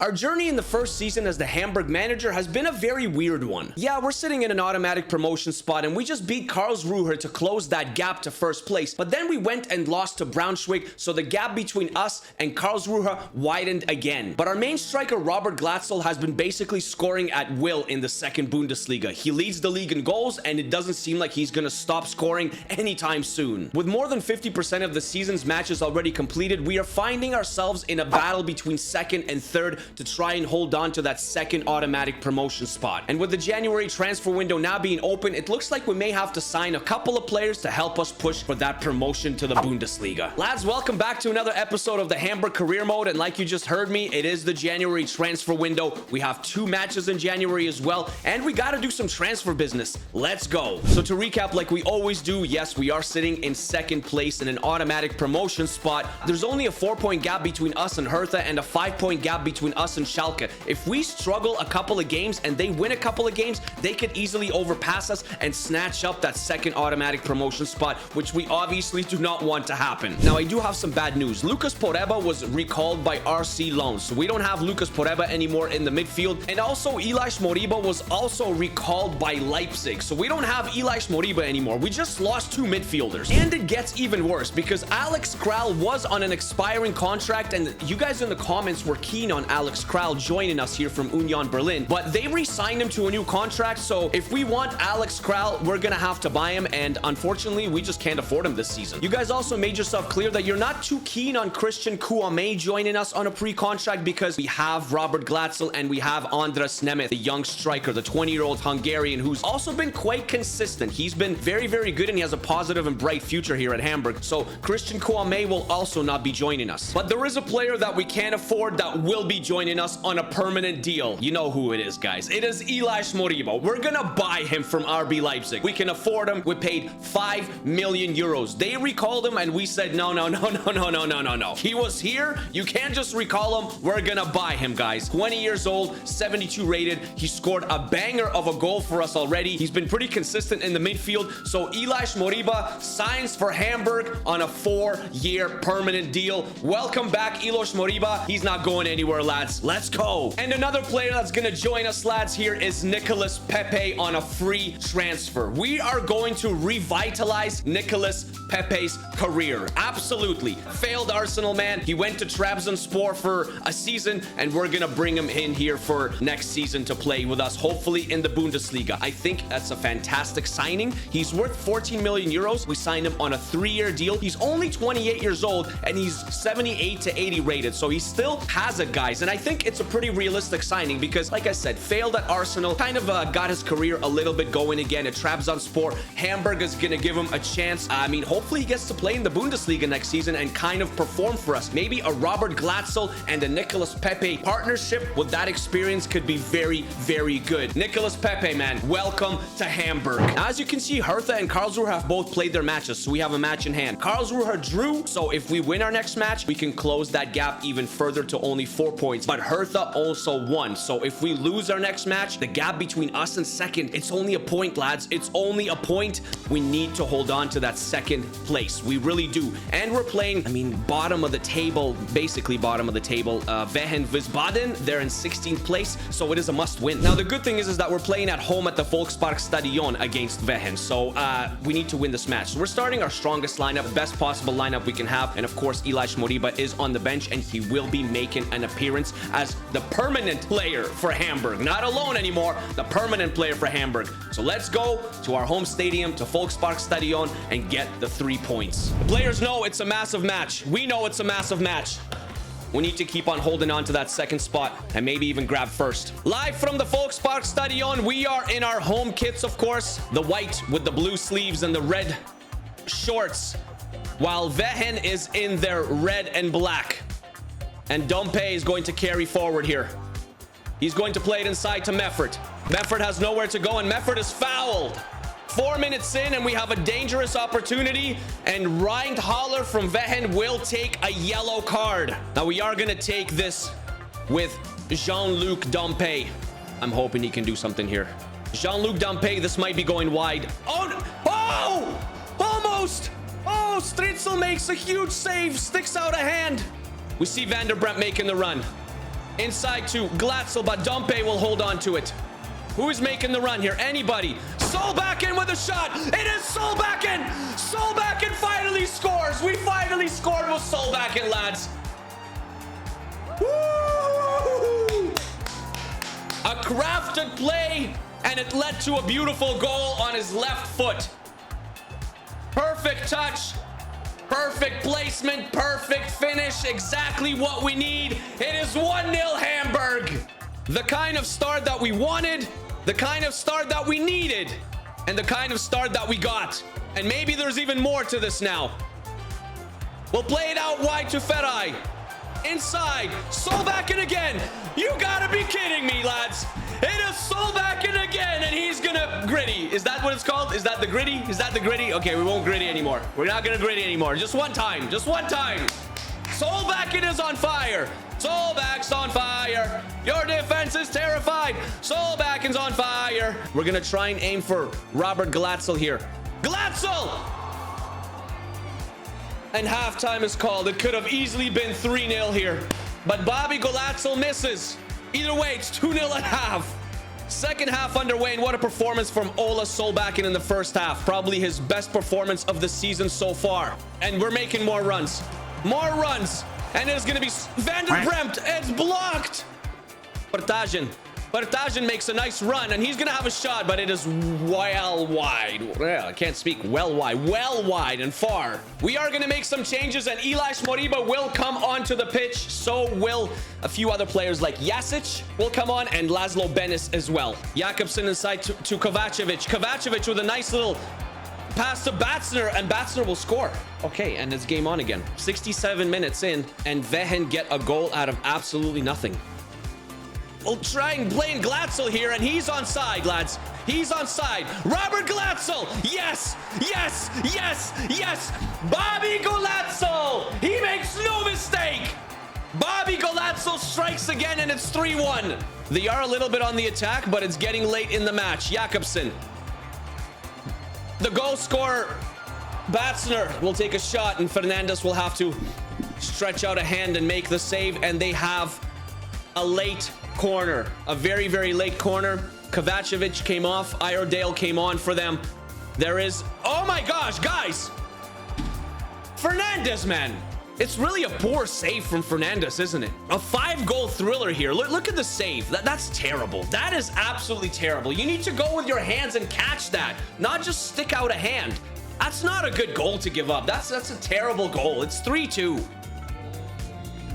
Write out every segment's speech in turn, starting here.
Our journey in the first season as the Hamburg manager has been a very weird one. Yeah, we're sitting in an automatic promotion spot and we just beat Karlsruhe to close that gap to first place. But then we went and lost to Braunschweig, so the gap between us and Karlsruhe widened again. But our main striker, Robert Glatzel, has been basically scoring at will in the second Bundesliga. He leads the league in goals and it doesn't seem like he's gonna stop scoring anytime soon. With more than 50% of the season's matches already completed, we are finding ourselves in a battle between second and third to try and hold on to that second automatic promotion spot. And with the January transfer window now being open, it looks like we may have to sign a couple of players to help us push for that promotion to the Bundesliga. Lads, welcome back to another episode of the Hamburg Career Mode, and like you just heard me, it is the January transfer window. We have 2 matches in January as well, and we gotta do some transfer business. Let's go. So to recap, like we always do, yes, we are sitting in second place in an automatic promotion spot. There's only a 4-point gap between us and Hertha and a 5-point gap between us and Schalke. If we struggle a couple of games and they win a couple of games, they could easily overpass us and snatch up that second automatic promotion spot, which we obviously do not want to happen. Now, I do have some bad news. Lucas Poreba was recalled by RC Loans, so we don't have Lucas Poreba anymore in the midfield. And also, Elias Moriba was also recalled by Leipzig, so we don't have Elias Moriba anymore. We just lost 2 midfielders. And it gets even worse because Alex Kral was on an expiring contract, and you guys in the comments were keen on Alex Kral joining us here from Union Berlin, but they re-signed him to a new contract. So if we want Alex Kral, we're gonna have to buy him, and unfortunately we just can't afford him this season. You guys also made yourself clear that you're not too keen on Christian Kouame joining us on a pre-contract because we have Robert Glatzel and we have Andras Nemeth, the young striker, the 20-year-old Hungarian who's also been quite consistent. He's been very, very good and he has a positive and bright future here at Hamburg. So Christian Kouame will also not be joining us. But there is a player that we can't afford that will be joining us on a permanent deal. You know who it is, guys. It is Elias Moriba. We're gonna buy him from RB Leipzig. We can afford him. We paid 5 million euros. They recalled him and we said, no. He was here. You can't just recall him. We're gonna buy him, guys. 20 years old, 72 rated. He scored a banger of a goal for us already. He's been pretty consistent in the midfield. So Elias Moriba signs for Hamburg on a 4-year permanent deal. Welcome back, Elias Moriba. He's not going anywhere, lads. Let's go. And another player that's gonna join us, lads, here is Nicolas Pepe on a free transfer. We are going to revitalize Nicolas Pepe's career. Absolutely. Failed Arsenal man. He went to Trabzonspor for a season, and we're gonna bring him in here for next season to play with us, hopefully in the Bundesliga. I think that's a fantastic signing. He's worth 14 million euros. We signed him on a 3-year deal. He's only 28 years old, and he's 78 to 80 rated, so he still has it, guys. And I think it's a pretty realistic signing because, like I said, failed at Arsenal, kind of got his career a little bit going again at Trabzonspor. Hamburg is gonna give him a chance. I mean, hopefully he gets to play in the Bundesliga next season and kind of perform for us. Maybe a Robert Glatzel and a Nicolas Pepe partnership with that experience could be very, very good. Nicolas Pepe, man, welcome to Hamburg. Now, as you can see, Hertha and Karlsruhe have both played their matches, so we have a match in hand. Karlsruhe drew, so if we win our next match, we can close that gap even further to only 4 points. But Hertha also won, so if we lose our next match, the gap between us and second, it's only a point, lads. It's only a point. We need to hold on to that second place. We really do. And we're playing, I mean, bottom of the table, basically bottom of the table. Wehen, Wiesbaden, they're in 16th place, so it is a must win. Now, the good thing is that we're playing at home at the Volksparkstadion against Wehen, so we need to win this match. So we're starting our strongest lineup, best possible lineup we can have, and of course, Elias Moriba is on the bench, and he will be making an appearance as the permanent player for Hamburg. Not alone anymore, the permanent player for Hamburg. So let's go to our home stadium, to Volksparkstadion, and get the 3 points. The players know it's a massive match. We know it's a massive match. We need to keep on holding on to that second spot and maybe even grab first. Live from the Volksparkstadion, we are in our home kits, of course. The white with the blue sleeves and the red shorts, while Wehen is in their red and black. And Dompe is going to carry forward here. He's going to play it inside to Meffert. Meffert has nowhere to go, and Meffert is fouled. 4 minutes in, and we have a dangerous opportunity, and Reindhaller from Wehen will take a yellow card. Now, we are going to take this with Jean-Luc Dompe. I'm hoping he can do something here. Jean-Luc Dompe, this might be going wide. Oh! Almost! Oh, Stritzel makes a huge save, sticks out a hand. We see Van der Bremt making the run. Inside to Glatzel, but Dompe will hold on to it. Who is making the run here? Anybody? Solbakken with a shot. It is Solbakken. Solbakken finally scores. We finally scored with Solbakken, lads. Woo! A crafted play, and it led to a beautiful goal on his left foot. Perfect touch. Perfect placement. Perfect finish. Exactly what we need. It is 1-0 Hamburg. The kind of start that we wanted, the kind of start that we needed, and the kind of start that we got. And maybe there's even more to this now. We'll play it out wide to Ferai. Inside. Solbakken again. You gotta be kidding me, lads. It is Solbakken again, and he's gonna gritty. Is that what it's called? Is that the gritty? Is that the gritty? Okay, we won't gritty anymore. We're not gonna gritty anymore. Just one time. Just one time. Solbakken is on fire. Solbakken's on fire. Your defense is terrified. Solbakken's on fire. We're gonna try and aim for Robert Glatzel here. Glatzel! And halftime is called. It could have easily been 3-0 here, but Bobby Glatzel misses. Either way, it's 2-0 at half. Second half underway, and what a performance from Ola Solbakken in the first half. Probably his best performance of the season so far. And we're making more runs. More runs. And it's going to be Van der Bremt. It's blocked. Partagen makes a nice run, and he's going to have a shot, but it is well wide. Well, I can't speak. Well wide and far. We are going to make some changes, and Elias Moriba will come onto the pitch. So will a few other players like Jasic will come on, and Laszlo Benes as well. Jakobsen inside to Kovacevic. Kovacevic with a nice little pass to Batsner, and Batsner will score. Okay, and it's game on again. 67 minutes in, and Wehen get a goal out of absolutely nothing. We'll try and play in Glatzel here, and he's onside, lads. He's onside. Robert Glatzel. Yes, yes, yes, yes. Bobby Glatzel. He makes no mistake. Bobby Glatzel strikes again, and it's 3-1. They are a little bit on the attack, but it's getting late in the match. Jakobsen. The goal scorer, Batsner, will take a shot, and Fernandes will have to stretch out a hand and make the save, and they have a late corner. A very, very late corner. Kovacevic came off. Iredale came on for them. There is... Oh my gosh, guys! Fernandes, man! It's really a poor save from Fernandes, isn't it? A 5-goal thriller here. Look at the save. That's terrible. That is absolutely terrible. You need to go with your hands and catch that, not just stick out a hand. That's not a good goal to give up. That's a terrible goal. It's 3-2.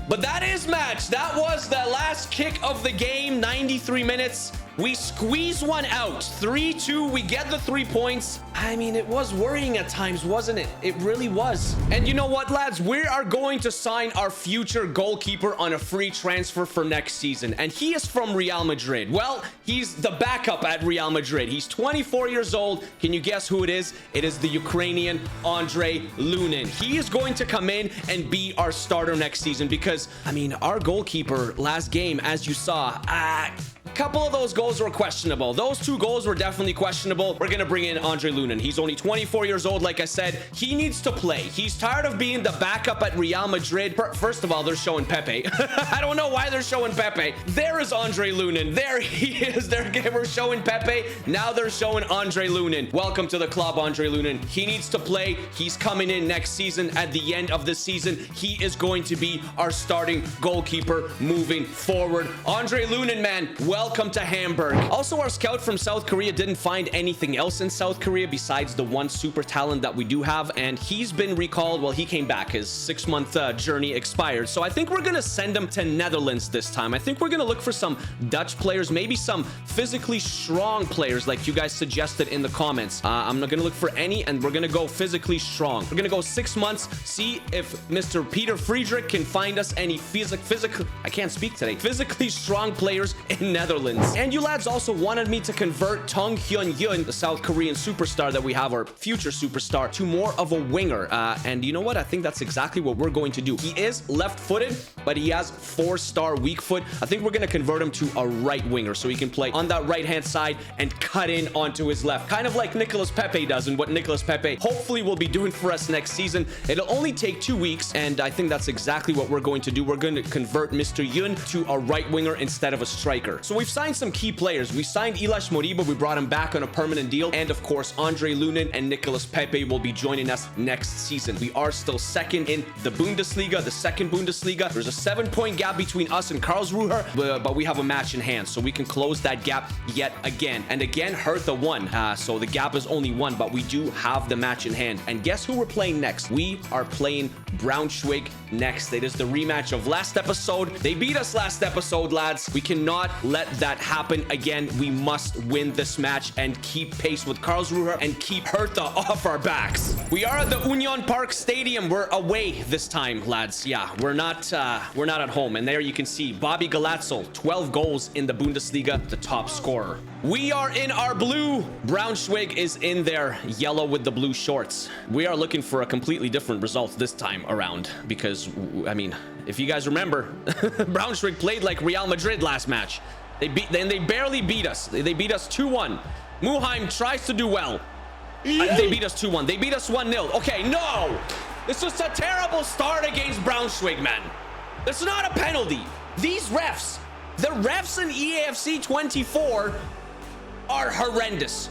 But that is match. That was the last kick of the game. 93 minutes. We squeeze one out. 3-2. We get the 3 points. I mean, it was worrying at times, wasn't it? It really was. And you know what, lads? We are going to sign our future goalkeeper on a free transfer for next season. And he is from Real Madrid. Well, he's the backup at Real Madrid. He's 24 years old. Can you guess who it is? It is the Ukrainian Andrei Lunin. He is going to come in and be our starter next season because, I mean, our goalkeeper last game, as you saw, a couple of those goals were questionable. Those 2 goals were definitely questionable. We're going to bring in Andrei Lunin. He's only 24 years old, like I said. He needs to play. He's tired of being the backup at Real Madrid. First of all, they're showing Pepe. I don't know why they're showing Pepe. There is Andrei Lunin. There he is. We're showing Pepe. Now they're showing Andrei Lunin. Welcome to the club, Andrei Lunin. He needs to play. He's coming in next season. At the end of the season, he is going to be our starting goalkeeper moving forward. Andrei Lunin, man, welcome to Hamburg. Also, our scout from South Korea didn't find anything else in South Korea besides the one super talent that we do have, and he's been recalled. Well, he came back. His 6-month journey expired, so I think we're gonna send him to Netherlands this time. I think we're gonna look for some Dutch players, maybe some physically strong players like you guys suggested in the comments. I'm not gonna look for any, and we're gonna go physically strong. We're gonna go 6 months, see if Mr. Peter Friedrich can find us any physical I can't speak today, physically strong players in Netherlands. Netherlands. And you lads also wanted me to convert Tung Hyun-yun, the South Korean superstar that we have, our future superstar, to more of a winger. And you know what? I think that's exactly what we're going to do. He is left-footed, but he has 4-star weak foot. I think we're going to convert him to a right winger so he can play on that right-hand side and cut in onto his left. Kind of like Nicolas Pepe does, and what Nicolas Pepe hopefully will be doing for us next season. It'll only take 2 weeks, and I think that's exactly what we're going to do. We're going to convert Mr. Yun to a right winger instead of a striker. So we've signed some key players. We signed Ilash Moriba. We brought him back on a permanent deal. And of course, Andre Lunin and Nicolas Pepe will be joining us next season. We are still second in the Bundesliga, the second Bundesliga. There's a 7-point gap between us and Karlsruhe, but we have a match in hand, so we can close that gap yet again. And again, Hertha won, so the gap is only 1, but we do have the match in hand. And guess who we're playing next? We are playing Braunschweig next. It is the rematch of last episode. They beat us last episode, lads. We cannot let that happen again. We must win this match and keep pace with Karlsruhe and keep Hertha off our backs. We are at the Union Park Stadium. We're away this time, lads. Yeah, we're not at home. And there you can see Bobby Glatzel, 12 goals in the Bundesliga, the top scorer. We are in our blue. Braunschweig is in their yellow with the blue shorts. We are looking for a completely different result this time around because, I mean, if you guys remember, Braunschweig played like Real Madrid last match. They barely beat us. They beat us 2-1. Muheim tries to do well. They beat us 2-1. They beat us 1-0. Okay, no! This was a terrible start against Braunschweig, man. It's not a penalty. These refs, the refs in EAFC 24 are horrendous.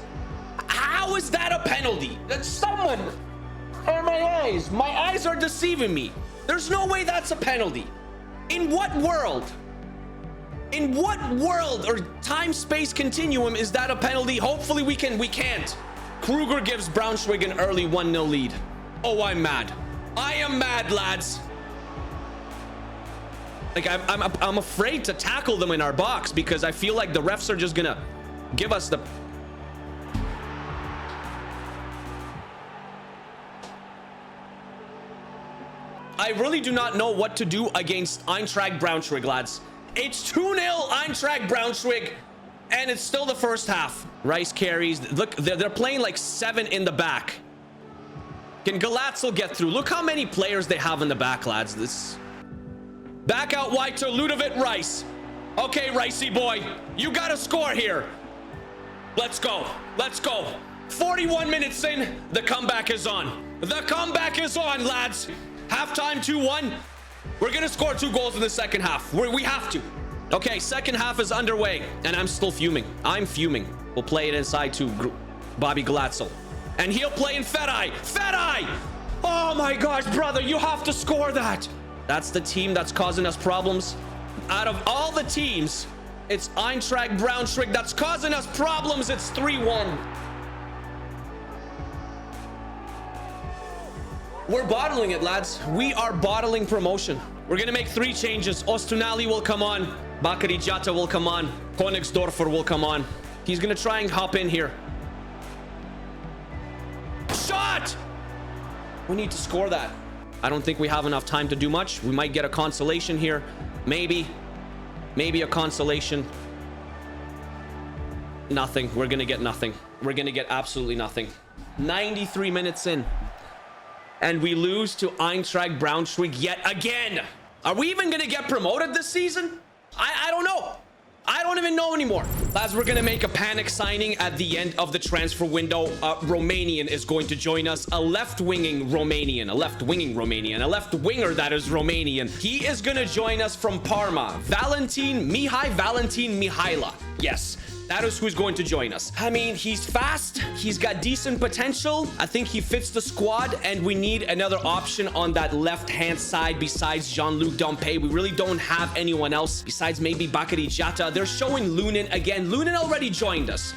How is that a penalty? That's someone. Oh, my eyes are deceiving me. There's no way that's a penalty. In what world? In what world or time-space continuum is that a penalty? Hopefully we can't. Kruger gives Braunschweig an early 1-0 lead. Oh, I'm mad. I am mad, lads. Like, I'm afraid to tackle them in our box because I feel like the refs are just gonna give us the... I really do not know what to do against Eintracht Braunschweig, lads. It's 2-0 Eintracht Braunschweig, and it's still the first half. Rice carries. Look, they're playing like 7 in the back. Can Glatzel get through? Look how many players they have in the back, lads. This... Back out wide to Ludovic Rice. Okay, Ricey boy, you got to score here. Let's go. Let's go. 41 minutes in, the comeback is on. The comeback is on, lads. Halftime 2-1. We're going to score 2 goals in the second half. We have to. Okay, second half is underway, and I'm still fuming. I'm fuming. We'll play it inside to Bobby Glatzel. And he'll play in Fedai. Fedai! Oh my gosh, brother, you have to score that. That's the team that's causing us problems. Out of all the teams, it's Eintracht Braunschweig that's causing us problems. It's 3-1. We're bottling it, lads. We are bottling promotion. We're going to make 3 changes. Ostunali will come on. Bakary Jatta will come on. Königsdorfer will come on. He's going to try and hop in here. Shot! We need to score that. I don't think we have enough time to do much. We might get a consolation here. Maybe a consolation. Nothing. We're going to get nothing. We're going to get absolutely nothing. 93 minutes in. And we lose to Eintracht Braunschweig yet again. Are we even going to get promoted this season? I don't know. I don't even know anymore. Lads, we're going to make a panic signing at the end of the transfer window. Romanian is going to join us. A left-winging Romanian. A left-winger that is Romanian. He is going to join us from Parma. Valentin Mihaila. Yes. That is who's going to join us. I mean, he's fast. He's got decent potential. I think he fits the squad, and we need another option on that left-hand side besides Jean-Luc Dompe. We really don't have anyone else besides maybe Bakary Jatta. They're showing Lunin again. Lunin already joined us.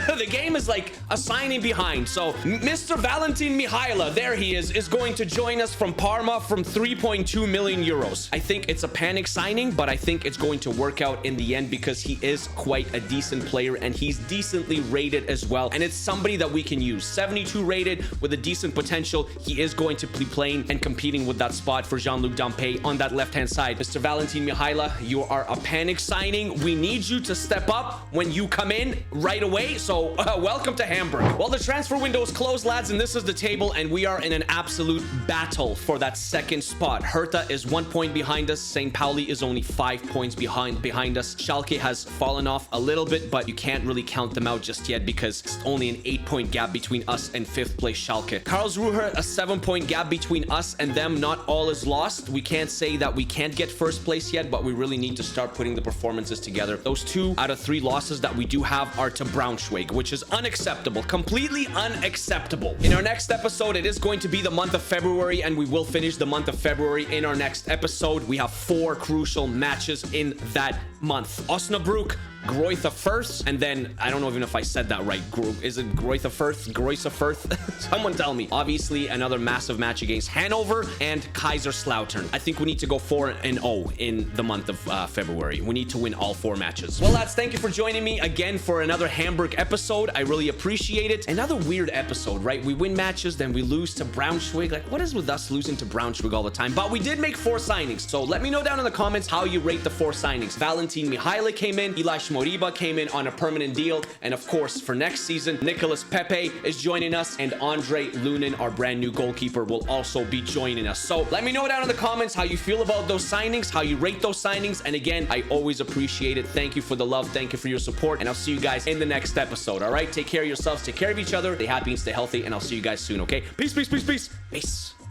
The game is like a signing behind. So Mr. Valentin Mihaila, there he is going to join us from Parma from 3.2 million euros. I think it's a panic signing, but I think it's going to work out in the end because he is quite get a decent player, and he's decently rated as well. And it's somebody that we can use. 72 rated with a decent potential. He is going to be playing and competing with that spot for Jean-Luc Dampé on that left-hand side. Mr. Valentin Mihaila, you are a panic signing. We need you to step up when you come in right away. So welcome to Hamburg. Well, the transfer window is closed, lads, and this is the table, and we are in an absolute battle for that second spot. Hertha is 1 point behind us. St. Pauli is only 5 points behind us. Schalke has fallen off a little bit, but you can't really count them out just yet because it's only an 8-point gap between us and 5th place Schalke. Karlsruhe, a 7-point gap between us and them. Not all is lost. We can't say that we can't get first place yet, but we really need to start putting the performances together. Those 2 out of 3 losses that we do have are to Braunschweig, which is unacceptable. Completely unacceptable. In our next episode, it is going to be the month of February, and we will finish the month of February in our next episode. We have 4 crucial matches in that month. Osnabrück, Greuther Fürth, and then I don't know even if I said that right. Is it Greuther Fürth? Someone tell me. Obviously, another massive match against Hanover and Kaiserslautern. I think we need to go 4-0 in the month of February. We need to win all 4 matches. Well, lads, thank you for joining me again for another Hamburg episode. I really appreciate it. Another weird episode, right? We win matches, then we lose to Braunschweig. Like, what is with us losing to Braunschweig all the time? But we did make 4 signings. So let me know down in the comments how you rate the 4 signings. Valentin Mihaila came in. Eli Moriba came in on a permanent deal, and of course for next season Nicolas Pepe is joining us, and Andre Lunin, our brand new goalkeeper, will also be joining us. So let me know down in the comments how you feel about those signings, how you rate those signings, and again, I always appreciate it. Thank you for the love, thank you for your support, and I'll see you guys in the next episode. All right, take care of yourselves, take care of each other, stay happy and stay healthy, and I'll see you guys soon. Okay, peace.